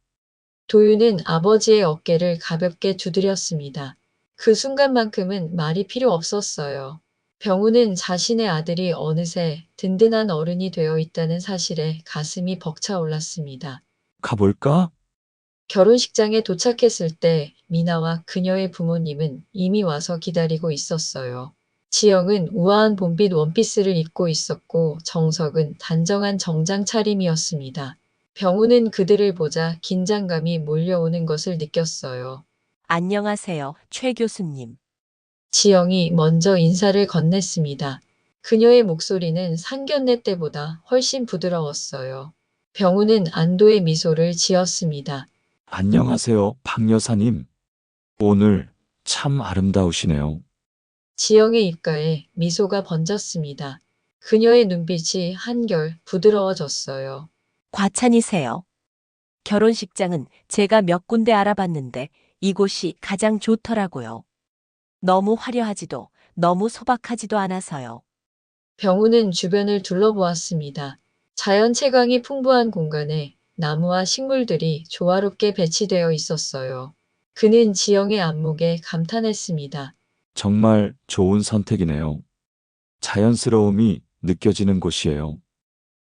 도윤은 아버지의 어깨를 가볍게 두드렸습니다. 그 순간만큼은 말이 필요 없었어요. 병훈은 자신의 아들이 어느새 든든한 어른이 되어 있다는 사실에 가슴이 벅차올랐습니다. 가볼까? 결혼식장에 도착했을 때 미나와 그녀의 부모님은 이미 와서 기다리고 있었어요. 지영은 우아한 봄빛 원피스를 입고 있었고 정석은 단정한 정장 차림이었습니다. 병우는 그들을 보자 긴장감이 몰려오는 것을 느꼈어요. 안녕하세요, 최 교수님. 지영이 먼저 인사를 건넸습니다. 그녀의 목소리는 상견례 때보다 훨씬 부드러웠어요. 병우는 안도의 미소를 지었습니다. 안녕하세요, 박 여사님. 오늘 참 아름다우시네요. 지영의 입가에 미소가 번졌습니다. 그녀의 눈빛이 한결 부드러워졌어요. 과찬이세요. 결혼식장은 제가 몇 군데 알아봤는데 이곳이 가장 좋더라고요. 너무 화려하지도 너무 소박하지도 않아서요. 병우는 주변을 둘러보았습니다. 자연 채광이 풍부한 공간에 나무와 식물들이 조화롭게 배치되어 있었어요. 그는 지영의 안목에 감탄했습니다. 정말 좋은 선택이네요. 자연스러움이 느껴지는 곳이에요.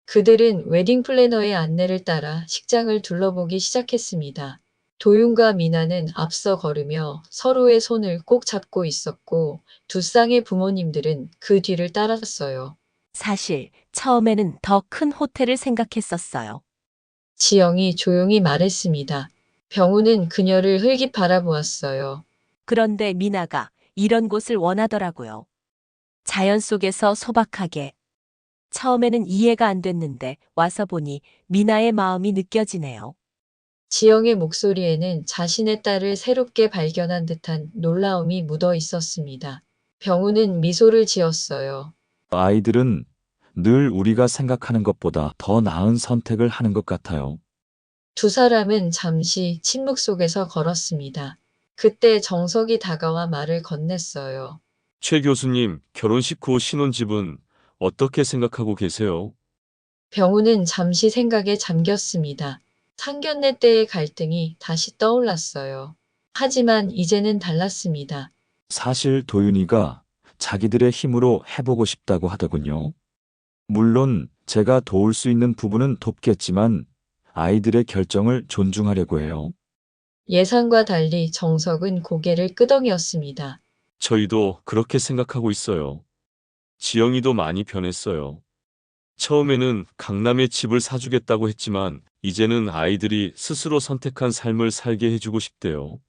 그들은 웨딩 플래너의 안내를 따라 식장을 둘러보기 시작했습니다. 도윤과 미나는 앞서 걸으며 서로의 손을 꼭 잡고 있었고 두 쌍의 부모님들은 그 뒤를 따랐어요. 사실 처음에는 더 큰 호텔을 생각했었어요. 지영이 조용히 말했습니다. 병우는 그녀를 흘깃 바라보았어요. 그런데 미나가 이런 곳을 원하더라고요. 자연 속에서 소박하게. 처음에는 이해가 안 됐는데 와서 보니 미나의 마음이 느껴지네요. 지영의 목소리에는 자신의 딸을 새롭게 발견한 듯한 놀라움이 묻어 있었습니다. 병우는 미소를 지었어요. 아이들은 늘 우리가 생각하는 것보다 더 나은 선택을 하는 것 같아요. 두 사람은 잠시 침묵 속에서 걸었습니다. 그때 정석이 다가와 말을 건넸어요. 최 교수님, 결혼식 후 신혼집은 어떻게 생각하고 계세요? 병우는 잠시 생각에 잠겼습니다. 상견례 때의 갈등이 다시 떠올랐어요. 하지만 이제는 달랐습니다. 사실 도윤이가 자기들의 힘으로 해보고 싶다고 하더군요. 물론 제가 도울 수 있는 부분은 돕겠지만 아이들의 결정을 존중하려고 해요. 예상과 달리 정석은 고개를 끄덕였습니다. 저희도 그렇게 생각하고 있어요. 지영이도 많이 변했어요. 처음에는 강남에 집을 사주겠다고 했지만 이제는 아이들이 스스로 선택한 삶을 살게 해주고 싶대요.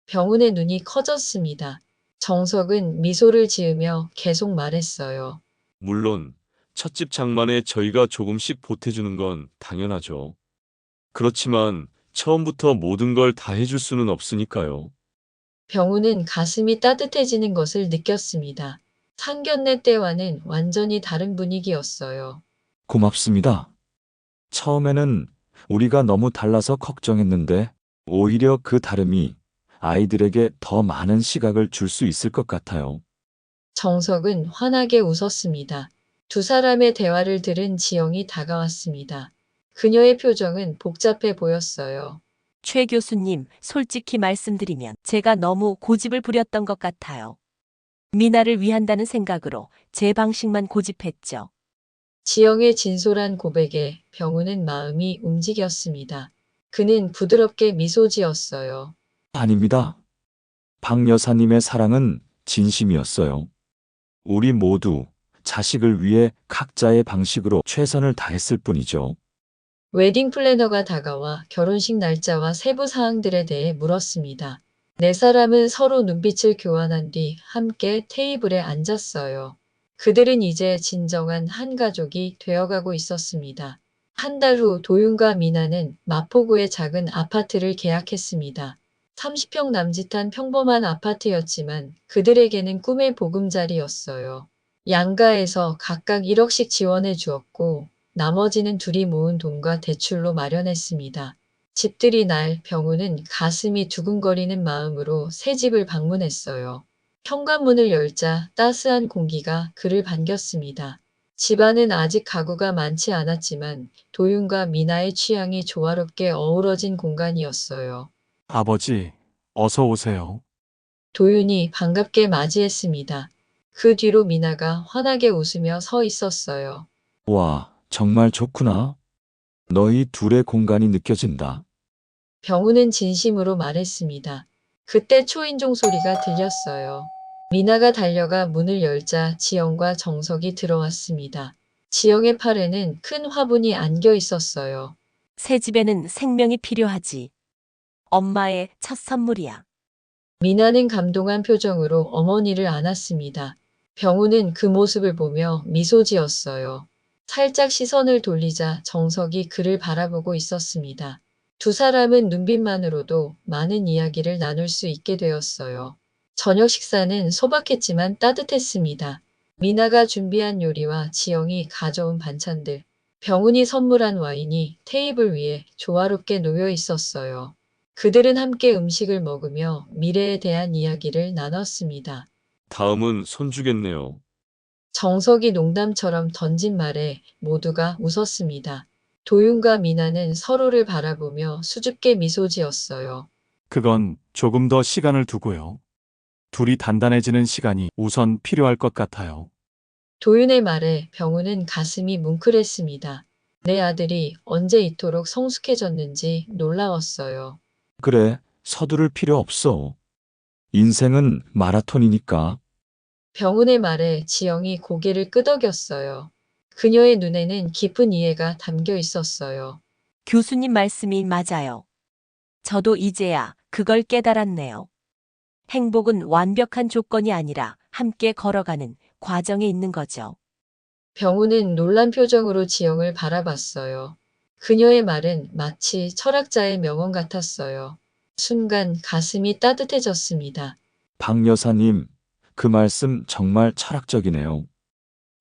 병훈의 눈이 커졌습니다. 정석은 미소를 지으며 계속 말했어요. 물론 첫집 장만에 저희가 조금씩 보태주는 건 당연하죠. 그렇지만 처음부터 모든 걸 다 해줄 수는 없으니까요. 병우는 가슴이 따뜻해지는 것을 느꼈습니다. 상견례 때와는 완전히 다른 분위기였어요. 고맙습니다. 처음에는 우리가 너무 달라서 걱정했는데 오히려 그 다름이 아이들에게 더 많은 시각을 줄 수 있을 것 같아요. 정석은 환하게 웃었습니다. 두 사람의 대화를 들은 지영이 다가왔습니다. 그녀의 표정은 복잡해 보였어요. 최 교수님, 솔직히 말씀드리면 제가 너무 고집을 부렸던 것 같아요. 미나를 위한다는 생각으로 제 방식만 고집했죠. 지영의 진솔한 고백에 병우는 마음이 움직였습니다. 그는 부드럽게 미소 지었어요. 아닙니다. 박 여사님의 사랑은 진심이었어요. 우리 모두 자식을 위해 각자의 방식으로 최선을 다했을 뿐이죠. 웨딩 플래너가 다가와 결혼식 날짜와 세부 사항들에 대해 물었습니다. 네 사람은 서로 눈빛을 교환한 뒤 함께 테이블에 앉았어요. 그들은 이제 진정한 한 가족이 되어가고 있었습니다. 한 달 후 도윤과 미나는 마포구의 작은 아파트를 계약했습니다. 30평 남짓한 평범한 아파트였지만 그들에게는 꿈의 보금자리였어요. 양가에서 각각 1억씩 지원해 주었고 나머지는 둘이 모은 돈과 대출로 마련했습니다. 집들이 날 병우는 가슴이 두근거리는 마음으로 새 집을 방문했어요. 현관문을 열자 따스한 공기가 그를 반겼습니다. 집안은 아직 가구가 많지 않았지만 도윤과 미나의 취향이 조화롭게 어우러진 공간이었어요. 아버지, 어서 오세요. 도윤이 반갑게 맞이했습니다. 그 뒤로 미나가 환하게 웃으며 서 있었어요. 와, 정말 좋구나. 너희 둘의 공간이 느껴진다. 병우는 진심으로 말했습니다. 그때 초인종 소리가 들렸어요. 미나가 달려가 문을 열자 지영과 정석이 들어왔습니다. 지영의 팔에는 큰 화분이 안겨 있었어요. 새 집에는 생명이 필요하지. 엄마의 첫 선물이야. 미나는 감동한 표정으로 어머니를 안았습니다. 병우는 그 모습을 보며 미소 지었어요. 살짝 시선을 돌리자 정석이 그를 바라보고 있었습니다. 두 사람은 눈빛만으로도 많은 이야기를 나눌 수 있게 되었어요. 저녁 식사는 소박했지만 따뜻했습니다. 미나가 준비한 요리와 지영이 가져온 반찬들, 병훈이 선물한 와인이 테이블 위에 조화롭게 놓여 있었어요. 그들은 함께 음식을 먹으며 미래에 대한 이야기를 나눴습니다. 다음은 손주겠네요. 정석이 농담처럼 던진 말에 모두가 웃었습니다. 도윤과 미나는 서로를 바라보며 수줍게 미소 지었어요. 그건 조금 더 시간을 두고요. 둘이 단단해지는 시간이 우선 필요할 것 같아요. 도윤의 말에 병우는 가슴이 뭉클했습니다. 내 아들이 언제 이토록 성숙해졌는지 놀라웠어요. 그래, 서두를 필요 없어. 인생은 마라톤이니까. 병훈의 말에 지영이 고개를 끄덕였어요. 그녀의 눈에는 깊은 이해가 담겨 있었어요. 교수님 말씀이 맞아요. 저도 이제야 그걸 깨달았네요. 행복은 완벽한 조건이 아니라 함께 걸어가는 과정에 있는 거죠. 병훈은 놀란 표정으로 지영을 바라봤어요. 그녀의 말은 마치 철학자의 명언 같았어요. 순간 가슴이 따뜻해졌습니다. 박 여사님, 그 말씀 정말 철학적이네요.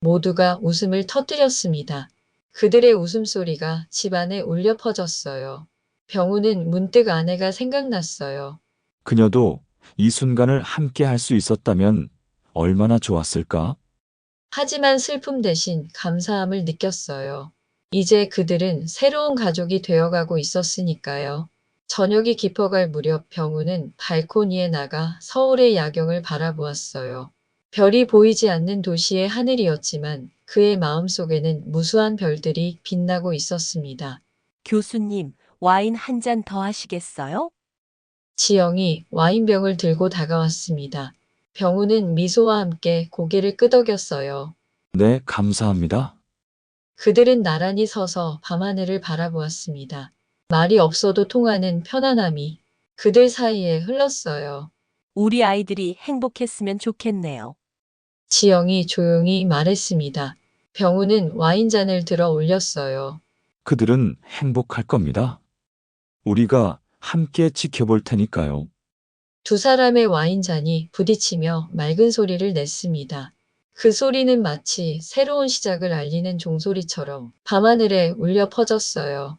모두가 웃음을 터뜨렸습니다. 그들의 웃음소리가 집안에 울려 퍼졌어요. 병우는 문득 아내가 생각났어요. 그녀도 이 순간을 함께 할 수 있었다면 얼마나 좋았을까? 하지만 슬픔 대신 감사함을 느꼈어요. 이제 그들은 새로운 가족이 되어가고 있었으니까요. 저녁이 깊어갈 무렵 병우는 발코니에 나가 서울의 야경을 바라보았어요. 별이 보이지 않는 도시의 하늘이었지만 그의 마음속에는 무수한 별들이 빛나고 있었습니다. 교수님, 와인 한 잔 더 하시겠어요? 지영이 와인병을 들고 다가왔습니다. 병우는 미소와 함께 고개를 끄덕였어요. 네, 감사합니다. 그들은 나란히 서서 밤하늘을 바라보았습니다. 말이 없어도 통하는 편안함이 그들 사이에 흘렀어요. 우리 아이들이 행복했으면 좋겠네요. 지영이 조용히 말했습니다. 병우는 와인잔을 들어 올렸어요. 그들은 행복할 겁니다. 우리가 함께 지켜볼 테니까요. 두 사람의 와인잔이 부딪히며 맑은 소리를 냈습니다. 그 소리는 마치 새로운 시작을 알리는 종소리처럼 밤하늘에 울려 퍼졌어요.